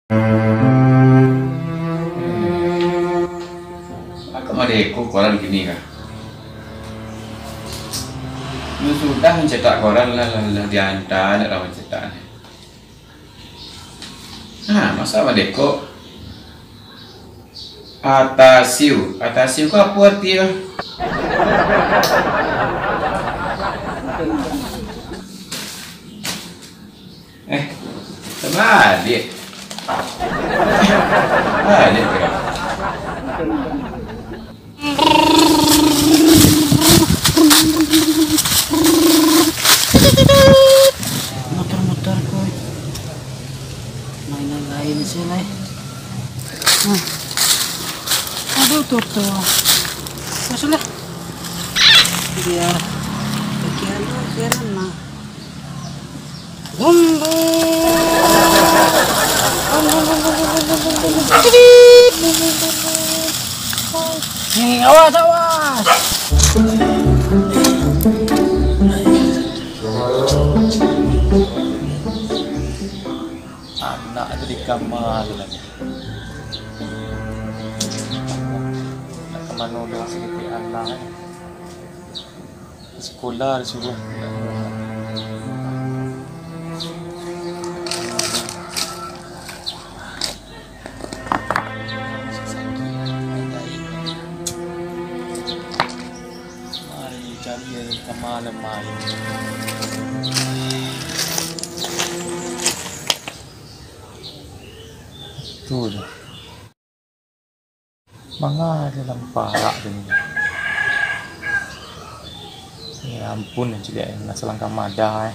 Aku adekku koran gini kah? Lu sudah mencetak koran lah diantar nak rawan cetak. Masa adekku atasiu kau apa artinya? Terbalik. Balik kira. Motor koy. Mainan lain sila eh. Aduh tuh. Masalah. Biar bagian na. Awas. Anak ada di kamar lagi. Nak kemana udah sedikit anak. Sekolah disuruh. Cari kemana main? Tuh dah. Manga dalam parak ini. Ya ampun juga nak selangkah madah.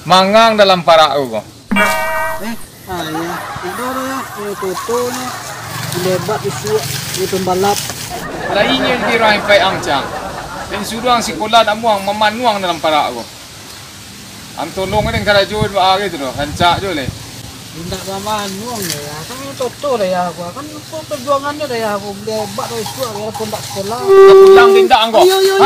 Mangang dalam parak aku. Ayah, itu ya, ini tutunya, lebat isu, ini pembalap. Lainnya di Pai Angcang. Dan suruh ang sekolah nak muang memanuang dalam parak aku. Ang tolong ni kalau jual bahagia tu, hancak jual le. Tidak pemanuang ya, kan ini tutu dah ya aku, kan perjuangannya dah ya aku, lebat isu, aku pun tak sekolah. Pulang tindak angkau. Yo.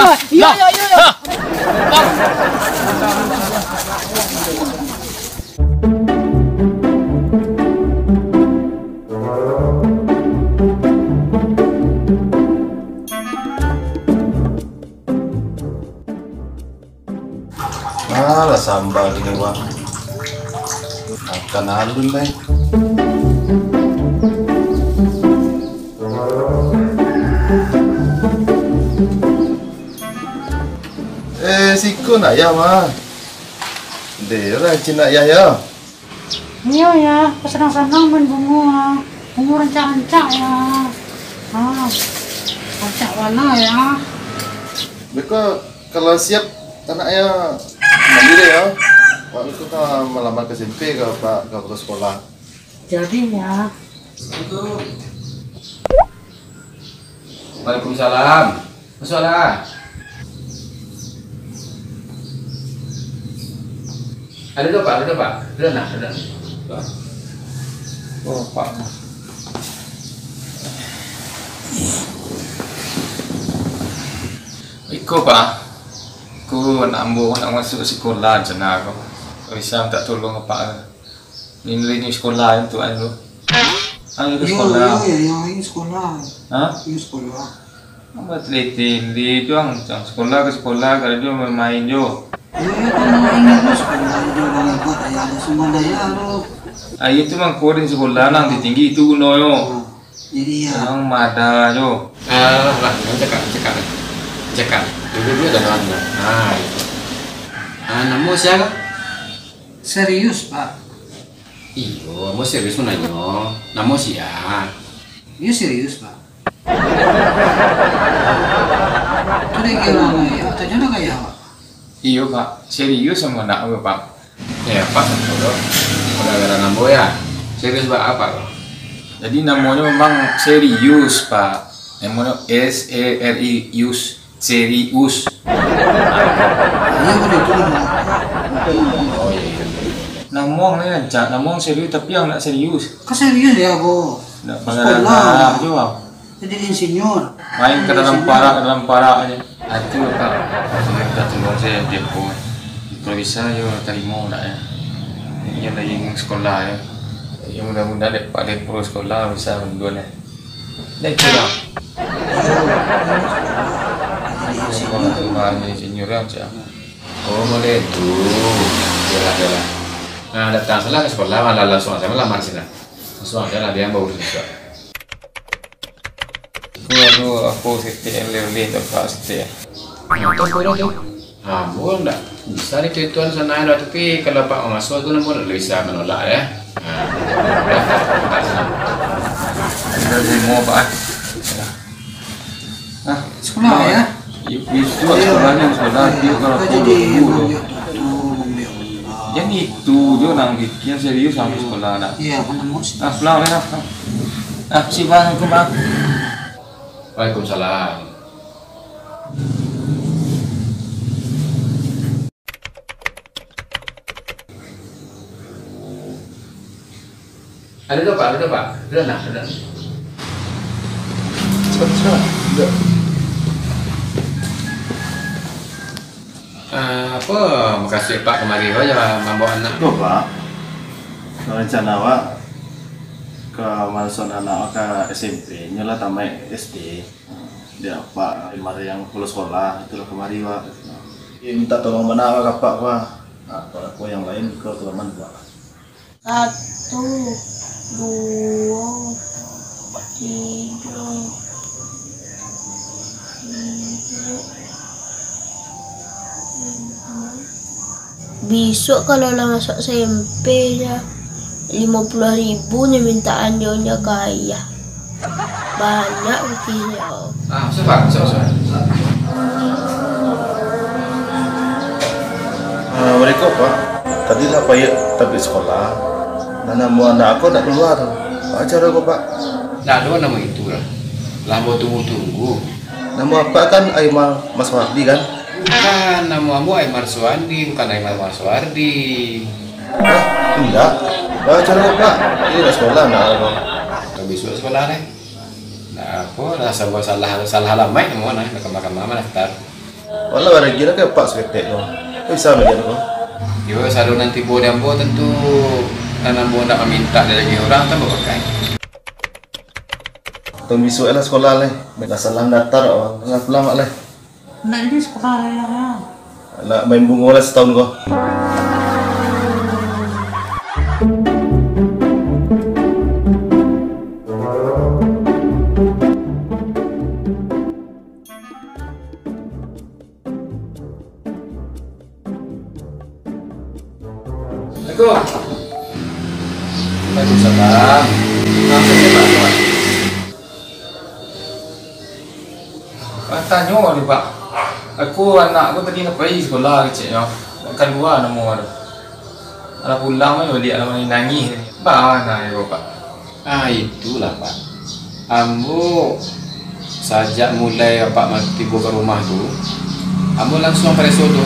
Lah sambal ini wah akan alun deh. Siku nak ya mah. Deh orang Cina ya. Iya ya, senang-senang main bunga rancak-rancak ya. Rancak warna ya. Mereka kalau siap anaknya mandiri ya. Waktu itu kan melamar ke SMP ke Pak ke sekolah. Jadi ya. Waalaikumsalam. Masalah. Ada dua pak. Ada. Oh pak. Ikut pak. Aku nak masuk sekolah macam aku. Bisa tak tolong pak. Ini sekolah untuk anu. Anu sekolah. Ini sekolah. Ini sekolah. Apa teliti di juang sekolah ke sekolah kalau dia main jo. Ayo tu mang korin sekolah nang tinggi itu no yo. Jadi ya. Nang mada yo. Cakap. Dulu dah nanya. Namo siapa? Serius pak. Iyo, mau serius mana yo? Namo siapa? Iya serius pak. Itu dia kira ya, tanya nak kaya pak. Iyo pak, serius sama nak apa pak? Ya pak, gara-gara namo ya. Serius pak apa pak? Jadi namanya memang serius pak. Namanya SERIUS. Serius. Iya betul. Oh iya. Namong ni aja, namong serius tapi yang nak serius. Kan serius ya bu. Nak sekolah juga. Jadi insinyur. Main ke dalam parak aja. Itu Pak. Saya dah tunggu saya depo. Kalau bisa yo terima nak ya. Yang lagi sekolah ya. Yang mudah-mudahan dapat depo sekolah bisa mendua ya. Dah itu lah. Sekolah kembali insinyur aja. Oh boleh tu. Jalan. Nah datang salah ke sekolah malah langsung saya melamar sini. Langsung aja lah dia yang bawa juga. Aku siti yang leleh tempat siti. Itu boleh tu. Boleh tak? Bisa ni tuan sana ada tapi kalau Pak masuk tu nampun bisa menolak ya. Kita semua Pak. Sekolah ya. Itu sekolahnya sekolah dia kalau guru. Yang itu dia nang bikin serius sampai sekolah nak. Iya, mana mau sih? Pulang lah. Si bang, aku bang. Waalaikumsalam. Ada tu Pak. Ada nak. Cepat. Ada. Apa? Makasih Pak kemari aja membawa anak. Tuh Pak, rencana Pak ke masuk anak ke SMP, nyala tamat SD. Dia Pak kemarin yang lulus sekolah, itulah kemari Pak. Dia minta tolong mana Pak Pak. Nah, kalau aku yang lain ke teman Pak. 1, 2, 3. Besok kalau lah masuk SMP ya 50.000 ni mintaan dia kaya. Banyak begitu. Sebab. Mereka Pak, tadi lah payah tapi sekolah. Nana mau anak aku nak keluar. Apa cara kau Pak? Nah, ada nama itu lah. Lama tunggu. Nama apa kan Aimal Mas Wardi kan? Bukan, namamu Aimar Suwardi, bukan Aimar Maswardi. Tidak. Apa cara kau Pak? Ini nak sekolah nak aku. Besok sekolah ni. Nah, aku dah salah alamat ni mana? Nak ke mahkamah daftar. Walau ada kira ke Pak sekretek tu. Bisa bagi aku. Yo, selalu nanti boleh tentu tanam nak meminta dari lagi orang tak berpakai. Tunggu besok lah sekolah leh. Mereka salah daftar orang. Tengah pulang mak leh. Nak ini sekolah ya. Nak main bunga lah setahun kau. Waalaikumsalam. Tanya ni Pak. Anak aku tadi nak pergi sekolah kecil ya. Kan dua nama tu. Anak pulang kan balik anak nangis ni. Mana ya Pak? Itulah Pak. Ambo sajak mulai Pak tiba ke rumah tu, ambo langsung pada tu.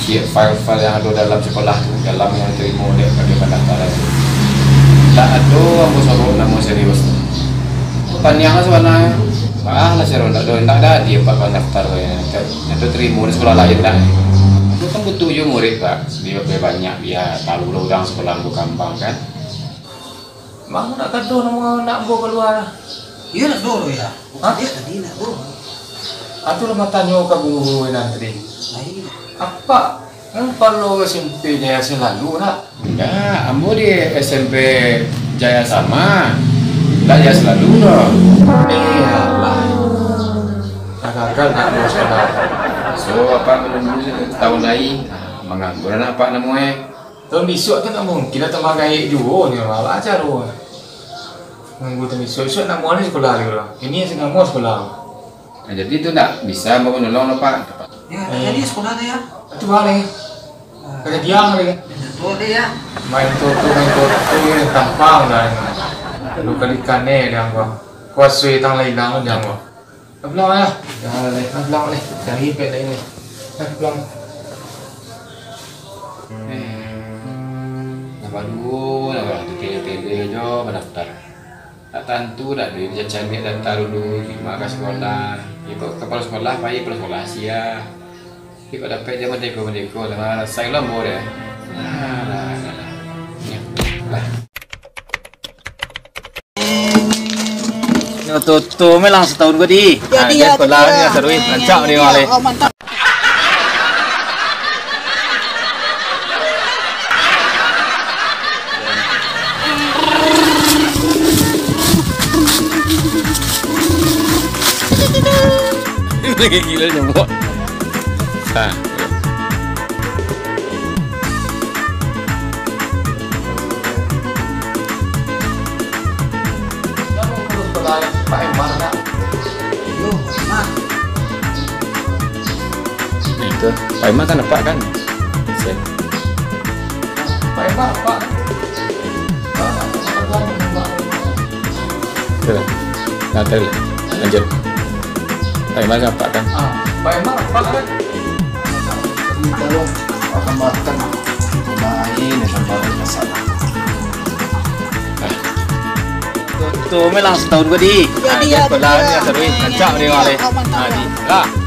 Siap file-file yang ada dalam sekolah tu, dalam yang terima oleh bagi pendaftaran tu. Tak ada ambo sabuk nama serius tu. Tanya lah sebenarnya. Lah saya tak ada dia Pak pendaftar itu terima di sekolah lain dah. Itu kan butuh je murid Pak. Dia banyak dia tahu lah orang sekolah kampung kan. Mak nak kado nak bawa keluar. Iya nak dulu ya. Dia tadi nak dulu. Atu lah tanya ke guru nanti. Apa? Kalau SMP Jaya selalu nak? Enggak, ambo di SMP Jaya sama. Tak Jaya selalu dah. Iyalah. Gagal nak mau sekolah. So apa menunggu tahun lain? Menganggur apa namanya? Tahun besok tu tak mungkin kita magai juga ni malah ajar tu. Minggu tu besok nak mau ni sekolah juga. Ini saya mau sekolah. Jadi tu tak bisa mau menolong Pak. Ya, jadi sekolah tu ya. Itu boleh. Kerja diam lagi. Betul dia. Main toto yang tampang dah. Lu kali kane dia gua. Kuasui tang lai lang dia gua. Pulang ya. Dah lai, pulang ni. Cari pet lain ni. Pulang. Nama dulu, nama tele-tele jo mendaftar. tak tentu dah dia cari data dulu lima ke sekolah. Ikut kepala sekolah, bayi kepala sekolah sia. Ikut dapat dia merdeka dengan saya lombo dia. Lah. Toto me lang setahun ko di. Dia sekolah ni seruin rancak dia wale. Oh, mantap. Lagi gila nyamuk. Pak Emar nak. Itu Pak Emar kan dapat kan? Pak Emar dapat. Nanti lanjut. Pak Emar dapat kan? Pak Emar dapat kan? Kalau akan makan main sampai masalah. Toto me lang setahun ko di. Dia sekolah ni seruin rancak dia wale. Oh, mantap. Lah.